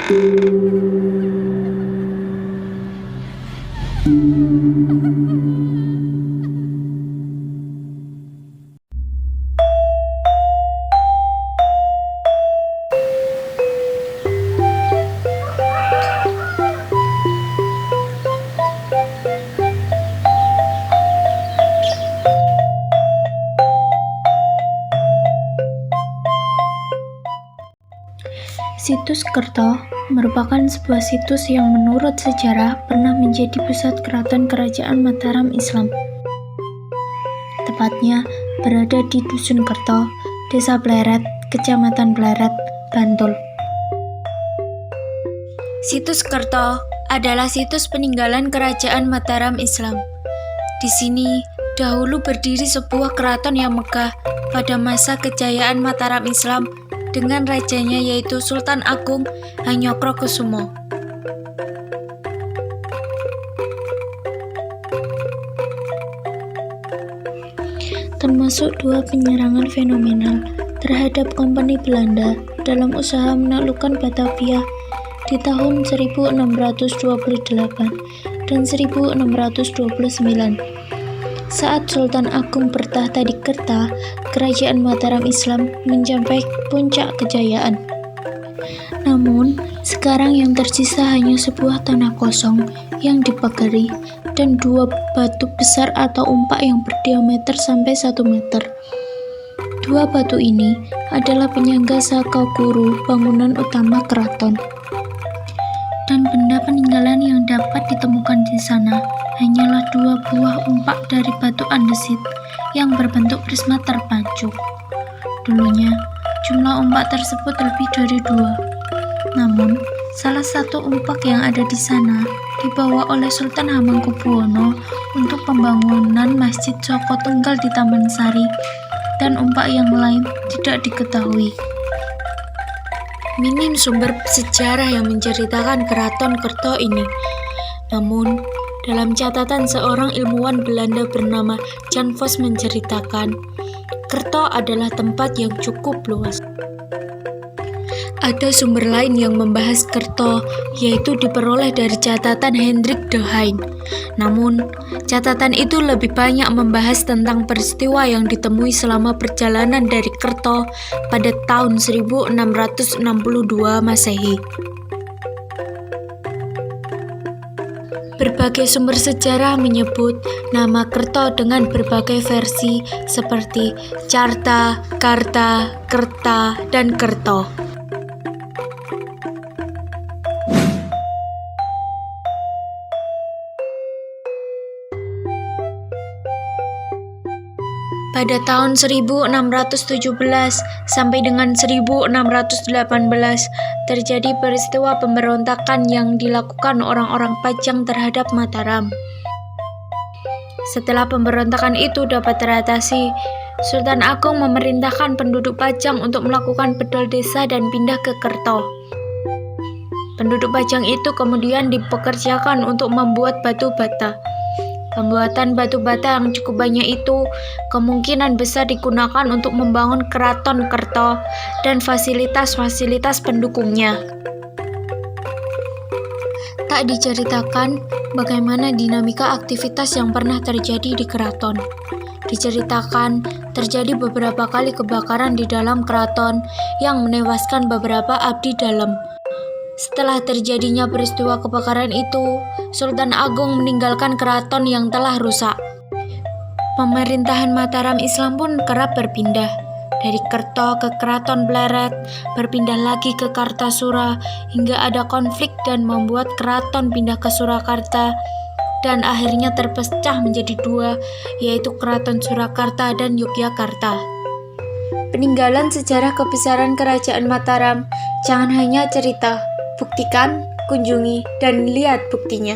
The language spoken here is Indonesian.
Situs Kerto merupakan sebuah situs yang menurut sejarah pernah menjadi pusat keraton Kerajaan Mataram Islam. Tepatnya berada di Dusun Kerto, Desa Pleret, Kecamatan Pleret, Bantul. Situs Kerto adalah situs peninggalan Kerajaan Mataram Islam. Di sini dahulu berdiri sebuah keraton yang megah pada masa kejayaan Mataram Islam dengan rajanya yaitu Sultan Agung Hanyokrokusumo. Termasuk dua penyerangan fenomenal terhadap Kompani Belanda dalam usaha menaklukkan Batavia di tahun 1628 dan 1629. Saat Sultan Agung bertahta di Kerta, Kerajaan Mataram Islam mencapai puncak kejayaan. Namun, sekarang yang tersisa hanya sebuah tanah kosong yang dipagari dan dua batu besar atau umpak yang berdiameter sampai 1 meter. Dua batu ini adalah penyangga Sakaguru, bangunan utama keraton. Dan benda peninggalan yang dapat ditemukan di sana hanyalah dua buah umpak dari batu andesit yang berbentuk prisma terpacu. Dulunya, jumlah umpak tersebut lebih dari 2. Namun, salah satu umpak yang ada di sana dibawa oleh Sultan Hamengkubuwono untuk pembangunan Masjid Joko Tunggal di Taman Sari, dan umpak yang lain tidak diketahui. Minim sumber sejarah yang menceritakan Keraton Kerto ini. Namun, dalam catatan seorang ilmuwan Belanda bernama Jan Vos menceritakan, Kerto adalah tempat yang cukup luas. Ada sumber lain yang membahas Kerto, yaitu diperoleh dari catatan Hendrik de Hain. Namun, catatan itu lebih banyak membahas tentang peristiwa yang ditemui selama perjalanan dari Kerto pada tahun 1662 Masehi. Berbagai sumber sejarah menyebut nama Kerto dengan berbagai versi seperti Carta, Karta, Kerta, dan Kerto. Pada tahun 1617 sampai dengan 1618 terjadi peristiwa pemberontakan yang dilakukan orang-orang Pajang terhadap Mataram. Setelah pemberontakan itu dapat teratasi, Sultan Agung memerintahkan penduduk Pajang untuk melakukan bedol desa dan pindah ke Kerto. Penduduk Pajang itu kemudian dipekerjakan untuk membuat batu bata. Pembuatan batu bata yang cukup banyak itu kemungkinan besar digunakan untuk membangun Keraton Kerto dan fasilitas-fasilitas pendukungnya. Tak diceritakan bagaimana dinamika aktivitas yang pernah terjadi di keraton. Diceritakan terjadi beberapa kali kebakaran di dalam keraton yang menewaskan beberapa abdi dalam. Setelah terjadinya peristiwa kebakaran itu, Sultan Agung meninggalkan keraton yang telah rusak. Pemerintahan Mataram Islam pun kerap berpindah. Dari Kerto ke Keraton Pleret, berpindah lagi ke Kartasura, hingga ada konflik dan membuat keraton pindah ke Surakarta, dan akhirnya terpecah menjadi 2, yaitu Keraton Surakarta dan Yogyakarta. Peninggalan sejarah kebesaran Kerajaan Mataram jangan hanya cerita. Buktikan, kunjungi, dan lihat buktinya.